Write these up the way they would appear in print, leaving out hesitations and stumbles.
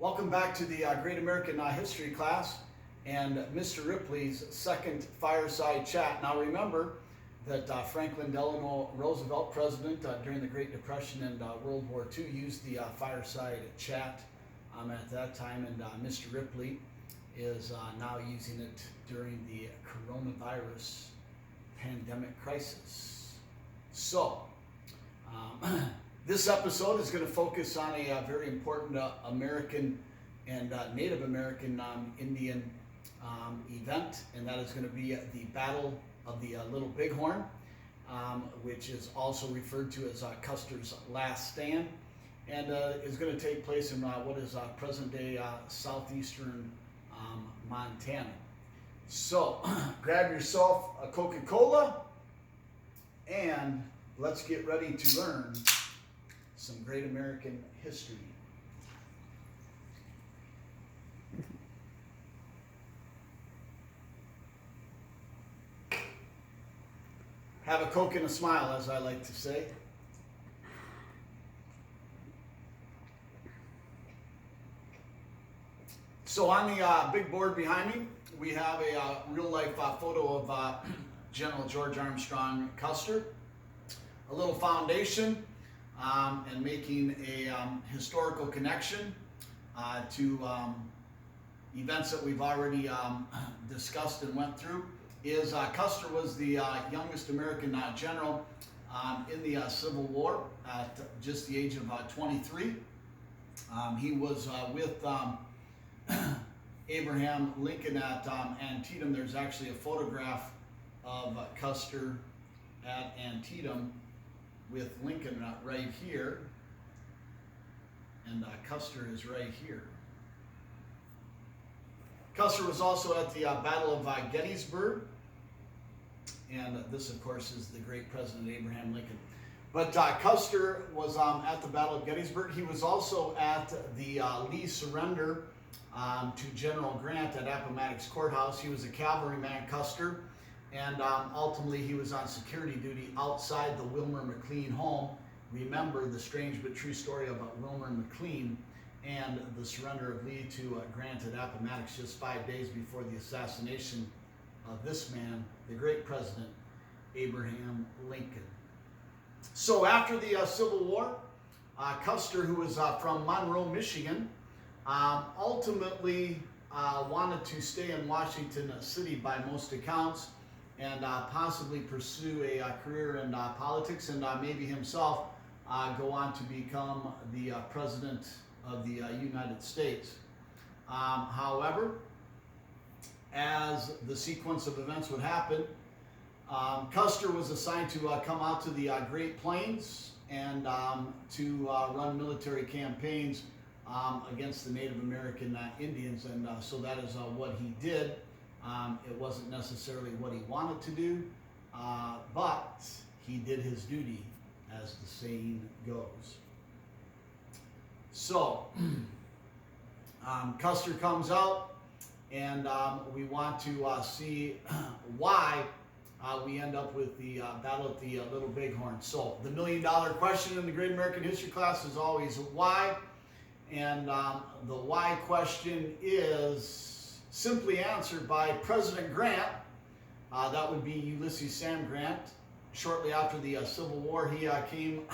Welcome back to the Great American History class and Mr. Ripley's second Fireside Chat. Now remember that Franklin Delano Roosevelt, president during the Great Depression and World War II, used the Fireside Chat at that time, and Mr. Ripley is now using it during the coronavirus pandemic crisis. So, this episode is going to focus on a very important American and Native American Indian event, and that is going to be the Battle of the Little Bighorn, which is also referred to as Custer's Last Stand, and is going to take place in what is present-day southeastern Montana. So, grab yourself a Coca-Cola, and let's get ready to learn some great American history. Have a Coke and a smile, as I like to say. So on the big board behind me, we have a real-life photo of General George Armstrong Custer. A little foundation and making a historical connection to events that we've already discussed and went through is Custer was the youngest American general in the Civil War at just the age of 23. He was with Abraham Lincoln at Antietam. There's actually a photograph of Custer at Antietam with Lincoln right here, and Custer is right here. Custer was also at the Battle of Gettysburg, and this, of course, is the great President Abraham Lincoln. But Custer was at the Battle of Gettysburg. He was also at the Lee surrender to General Grant at Appomattox Courthouse. He was a cavalryman, Custer, and ultimately he was on security duty outside the Wilmer McLean home. Remember the strange but true story about Wilmer McLean and the surrender of Lee to Grant at Appomattox just 5 days before the assassination of this man, the great President Abraham Lincoln. So after the Civil War, Custer, who was from Monroe, Michigan, ultimately wanted to stay in Washington City by most accounts, and possibly pursue a career in politics, and maybe himself go on to become the President of the United States. However, as the sequence of events would happen, Custer was assigned to come out to the Great Plains and to run military campaigns against the Native American Indians, and so that is what he did. It wasn't necessarily what he wanted to do, but he did his duty, as the saying goes. So, Custer comes out, and we want to see why we end up with the Battle at the Little Bighorn. So, the million-dollar question in the Great American History class is always why, and the why question is simply answered by President Grant. That would be Ulysses Sam Grant. Shortly after the Civil War, he came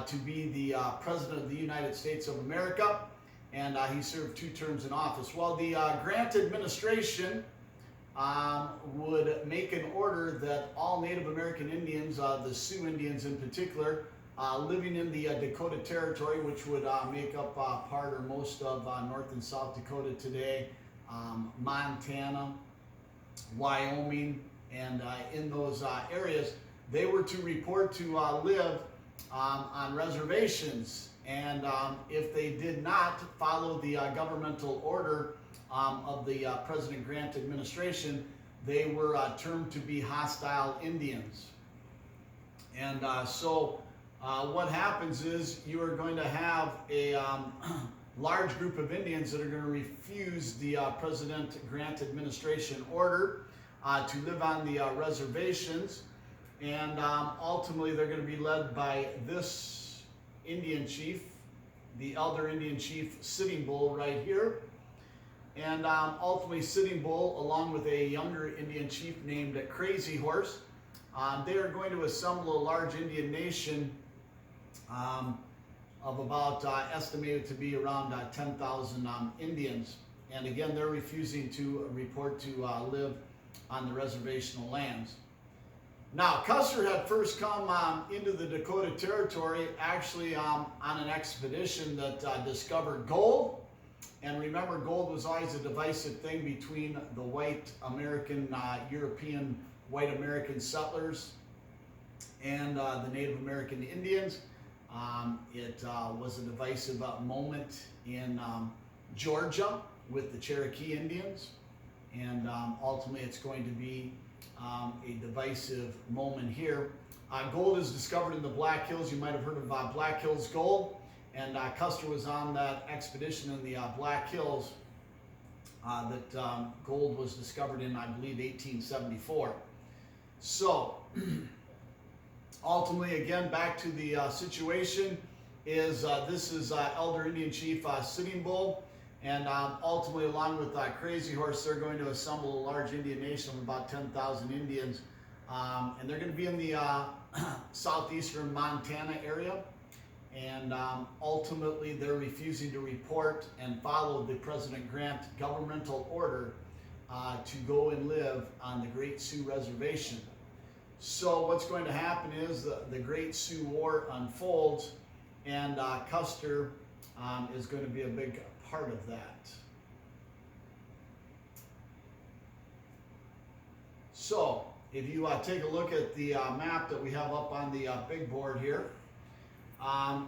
to be the President of the United States of America, and he served 2 terms in office. Well, the Grant administration would make an order that all Native American Indians, the Sioux Indians in particular, living in the Dakota Territory, which would make up part or most of North and South Dakota today, Montana, Wyoming, and in those areas, they were to report to live on reservations, and if they did not follow the governmental order of the President Grant administration, they were termed to be hostile Indians. And so what happens is you are going to have a large group of Indians that are going to refuse the President Grant administration order to live on the reservations, and ultimately they're going to be led by this Indian chief the elder Indian chief Sitting Bull right here. And ultimately Sitting Bull, along with a younger Indian chief named Crazy Horse, they are going to assemble a large Indian nation of about estimated to be around 10,000 Indians. And again, they're refusing to report to live on the reservational lands. Now, Custer had first come into the Dakota Territory actually on an expedition that discovered gold. And remember, gold was always a divisive thing between the white American, European white American settlers and the Native American Indians. It was a divisive moment in Georgia with the Cherokee Indians. And ultimately, it's going to be a divisive moment here. Gold is discovered in the Black Hills. You might have heard of Black Hills gold. And Custer was on that expedition in the Black Hills that gold was discovered in, I believe, 1874. So, ultimately, again, back to the situation is this is Elder Indian Chief Sitting Bull. And ultimately, along with Crazy Horse, they're going to assemble a large Indian nation of about 10,000 Indians. And they're going to be in the southeastern Montana area. And ultimately, they're refusing to report and follow the President Grant governmental order to go and live on the Great Sioux Reservation. So what's going to happen is the Great Sioux War unfolds, and Custer is going to be a big part of that. So if you take a look at the map that we have up on the big board here,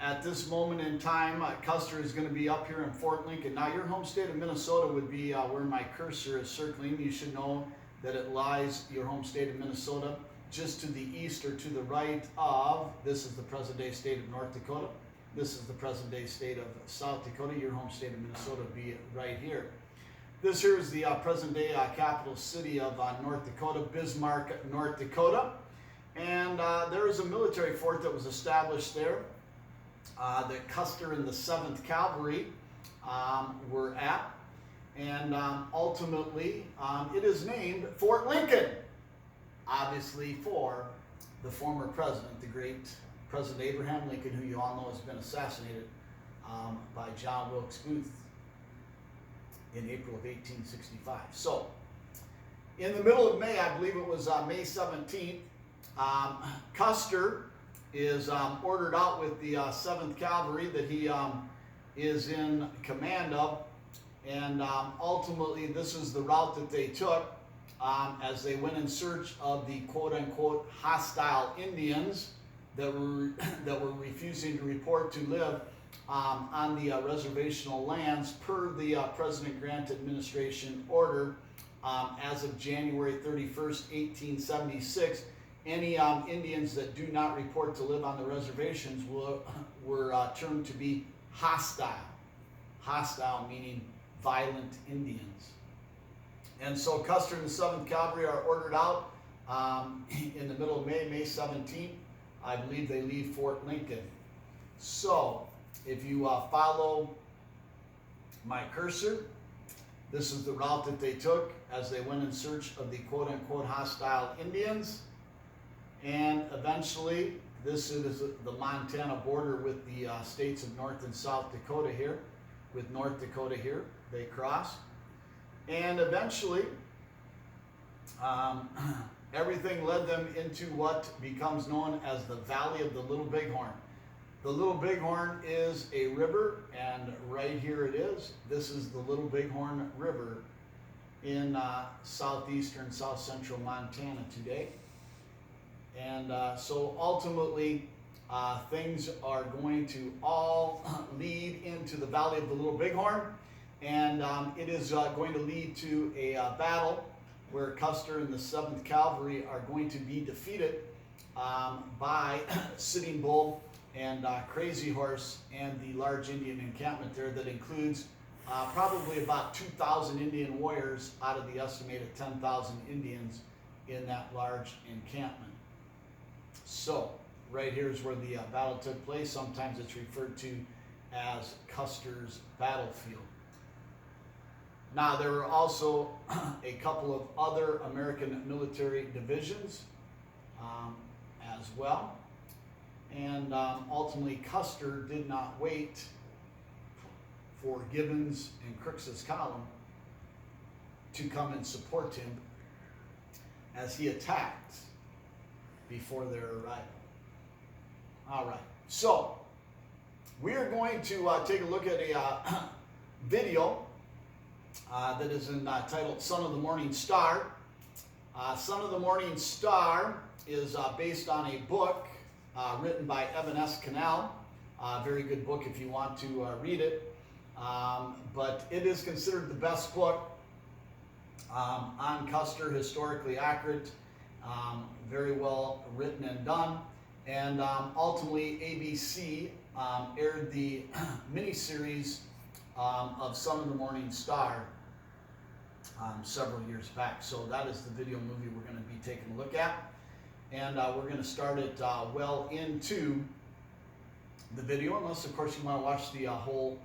at this moment in time, Custer is going to be up here in Fort Lincoln. Now, your home state of Minnesota would be where my cursor is circling. You should know that it lies, your home state of Minnesota, just to the east or to the right of, this is the present-day state of North Dakota. This is the present-day state of South Dakota. Your home state of Minnesota would be right here. This here is the present-day capital city of North Dakota, Bismarck, North Dakota. And there is a military fort that was established there that Custer and the 7th Cavalry were at. And ultimately, it is named Fort Lincoln, obviously for the former president, the great President Abraham Lincoln, who you all know has been assassinated by John Wilkes Booth in April of 1865. So, in the middle of May, I believe it was May 17th, Custer is ordered out with the 7th Cavalry that he is in command of, and ultimately this is the route that they took as they went in search of the quote-unquote hostile Indians that were refusing to report to live on the reservational lands per the President Grant administration order as of January 31st, 1876. Any Indians that do not report to live on the reservations were termed to be hostile. Hostile meaning violent Indians. And so Custer and the 7th Cavalry are ordered out in the middle of May, May 17th. I believe they leave Fort Lincoln. So if you follow my cursor, this is the route that they took as they went in search of the quote-unquote hostile Indians. And eventually, this is the Montana border with the states of North and South Dakota here. With North Dakota here, they cross. And eventually, everything led them into what becomes known as the Valley of the Little Bighorn. The Little Bighorn is a river, and right here it is. This is the Little Bighorn River in southeastern, south central Montana today. And so ultimately, things are going to all lead into the Valley of the Little Bighorn, and it is going to lead to a battle where Custer and the 7th Cavalry are going to be defeated by Sitting Bull and Crazy Horse and the large Indian encampment there that includes probably about 2,000 Indian warriors out of the estimated 10,000 Indians in that large encampment. So, right here is where the battle took place. Sometimes it's referred to as Custer's battlefield. Now, there were also a couple of other American military divisions as well. And ultimately, Custer did not wait for Gibbons and Crooks's column to come and support him as he attacked before their arrival. All right, so we are going to take a look at a video that is entitled Son of the Morning Star. Son of the Morning Star is based on a book written by Evan S. Cannell. Very good book if you want to read it. But it is considered the best book on Custer, historically accurate, very well written and done. And ultimately, ABC aired the miniseries of Son of the Morning Star several years back. So that is the video movie we're going to be taking a look at. And we're going to start it well into the video, unless, of course, you want to watch the whole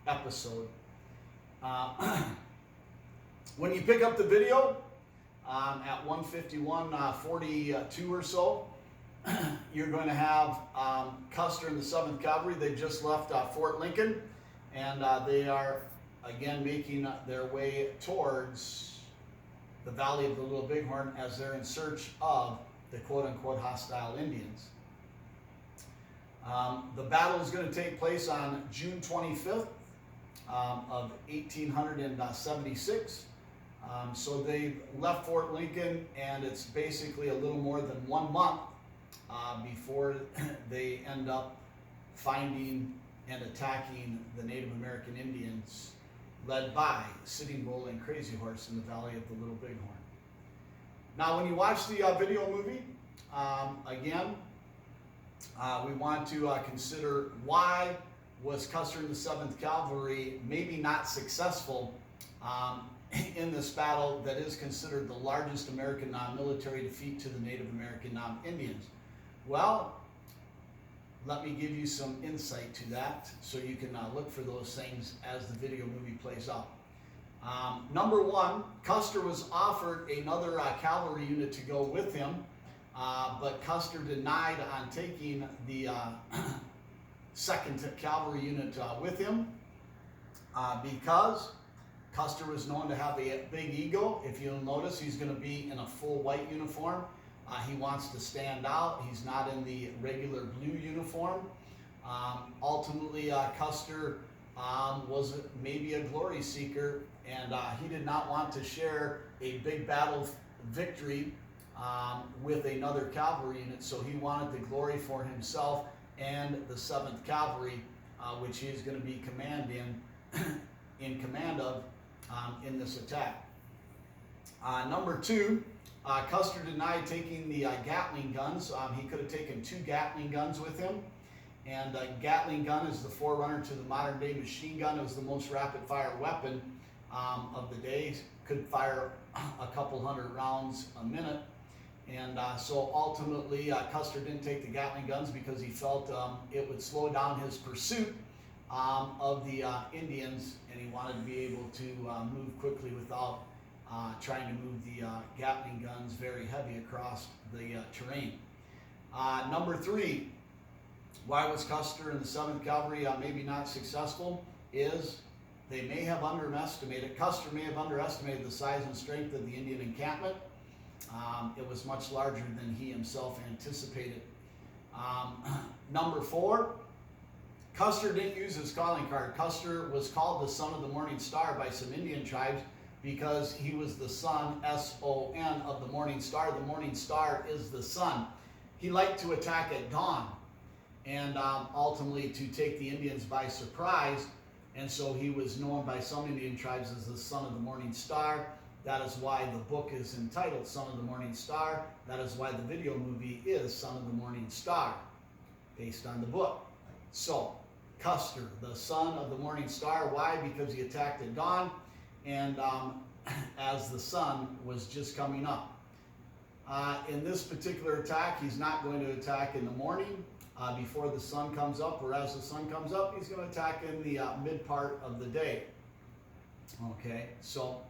episode. When you pick up the video at 1:51:42 or so, you're going to have Custer and the 7th Cavalry. They just left Fort Lincoln, and they are again making their way towards the Valley of the Little Bighorn as they're in search of the quote-unquote hostile Indians. The battle is going to take place on June 25th of 1876. So they left Fort Lincoln, and it's basically a little more than 1 month before they end up finding and attacking the Native American Indians led by Sitting Bull and Crazy Horse in the Valley of the Little Bighorn. Now, when you watch the video movie, again, we want to consider why was Custer and the 7th Cavalry maybe not successful in this battle that is considered the largest American military defeat to the Native American Indians. Well, let me give you some insight to that so you can look for those things as the video movie plays out. Number one, Custer was offered another cavalry unit to go with him, but Custer denied on taking the 2nd Cavalry unit with him because Custer was known to have a big ego. If you'll notice, he's going to be in a full white uniform. He wants to stand out. He's not in the regular blue uniform. Ultimately, Custer was maybe a glory seeker, and he did not want to share a big battle victory with another cavalry unit, so he wanted the glory for himself and the 7th Cavalry, which he is going to be in command of in this attack. Number two, Custer denied taking the Gatling guns. He could have taken 2 Gatling guns with him. And a Gatling gun is the forerunner to the modern day machine gun. It was the most rapid fire weapon of the day. Could fire a couple hundred rounds a minute. And so ultimately, Custer didn't take the Gatling guns because he felt it would slow down his pursuit of the Indians, and he wanted to be able to move quickly without trying to move the Gatling guns very heavy across the terrain. Number three, why was Custer and the 7th Cavalry maybe not successful is they may have underestimated, Custer may have underestimated the size and strength of the Indian encampment. It was much larger than he himself anticipated. Number four, Custer didn't use his calling card. Custer was called the Son of the Morning Star by some Indian tribes because he was the son, S-O-N, of the Morning Star. The Morning Star is the sun. He liked to attack at dawn and ultimately to take the Indians by surprise. And so he was known by some Indian tribes as the Son of the Morning Star. That is why the book is entitled Son of the Morning Star. That is why the video movie is Son of the Morning Star, based on the book. So, Custer, the Son of the Morning Star. Why? Because he attacked at dawn, and as the sun was just coming up. In this particular attack, he's not going to attack in the morning. before the sun comes up, or as the sun comes up, he's going to attack in the mid part of the day. Okay, so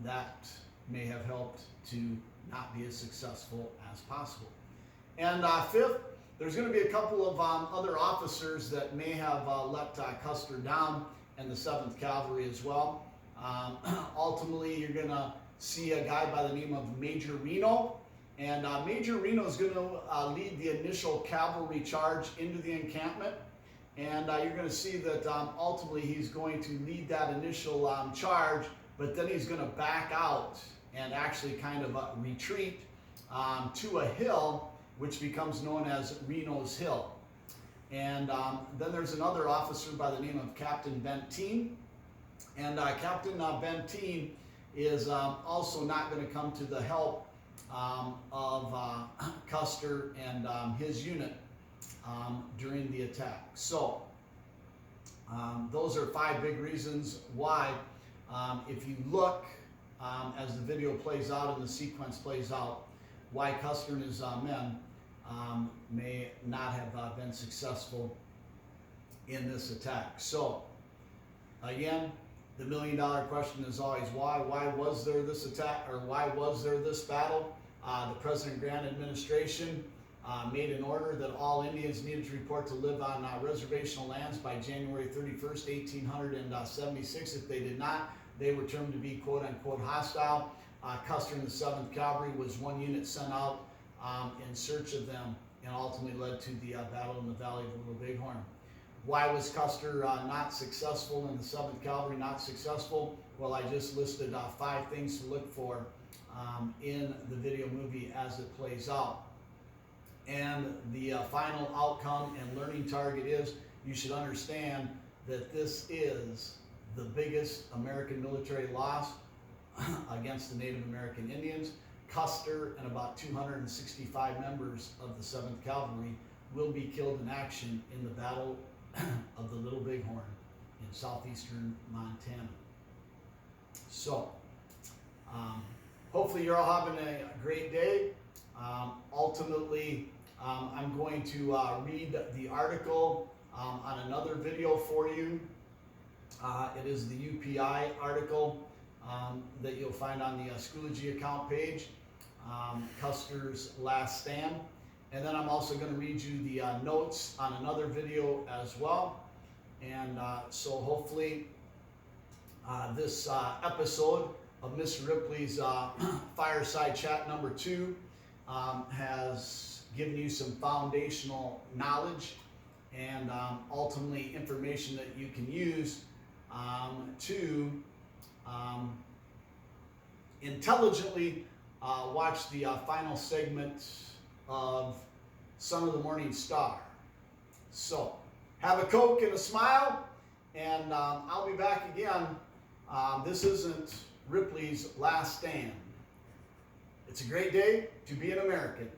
that may have helped to not be as successful as possible. And fifth, there's going to be a couple of other officers that may have let Custer down, and the 7th Cavalry as well. Ultimately, you're going to see a guy by the name of Major Reno. And Major Reno is going to lead the initial cavalry charge into the encampment. And you're going to see that ultimately he's going to lead that initial charge, but then he's going to back out and actually kind of retreat to a hill, which becomes known as Reno's Hill. And then there's another officer by the name of Captain Benteen. And Captain Benteen is also not going to come to the help of Custer and his unit during the attack. So those are 5 big reasons why, if you look as the video plays out and the sequence plays out, why Custer and his men may not have been successful in this attack. So again, the $1 million question is always why? Why was there this attack, or why was there this battle? The President Grant administration made an order that all Indians needed to report to live on reservational lands by January 31st, 1876. If they did not, they were termed to be quote-unquote hostile. Custer and the 7th Cavalry was one unit sent out in search of them, and ultimately led to the battle in the Valley of the Little Bighorn. Why was Custer not successful and the 7th Cavalry not successful? Well, I just listed 5 things to look for in the video movie as it plays out. And the final outcome and learning target is, you should understand that this is the biggest American military loss against the Native American Indians. Custer and about 265 members of the 7th Cavalry will be killed in action in the Battle of the Little Bighorn in southeastern Montana. So, hopefully you're all having a great day. Ultimately, I'm going to read the article on another video for you. It is the UPI article that you'll find on the Schoology account page, Custer's Last Stand. And then I'm also going to read you the notes on another video as well. And so hopefully this episode of Mr. Ripley's Fireside Chat number 2 has given you some foundational knowledge and ultimately information that you can use to intelligently watch the final segment of Son of the Morning Star. So, have a Coke and a smile, and I'll be back again. This isn't Ripley's Last Stand. It's a great day to be an American.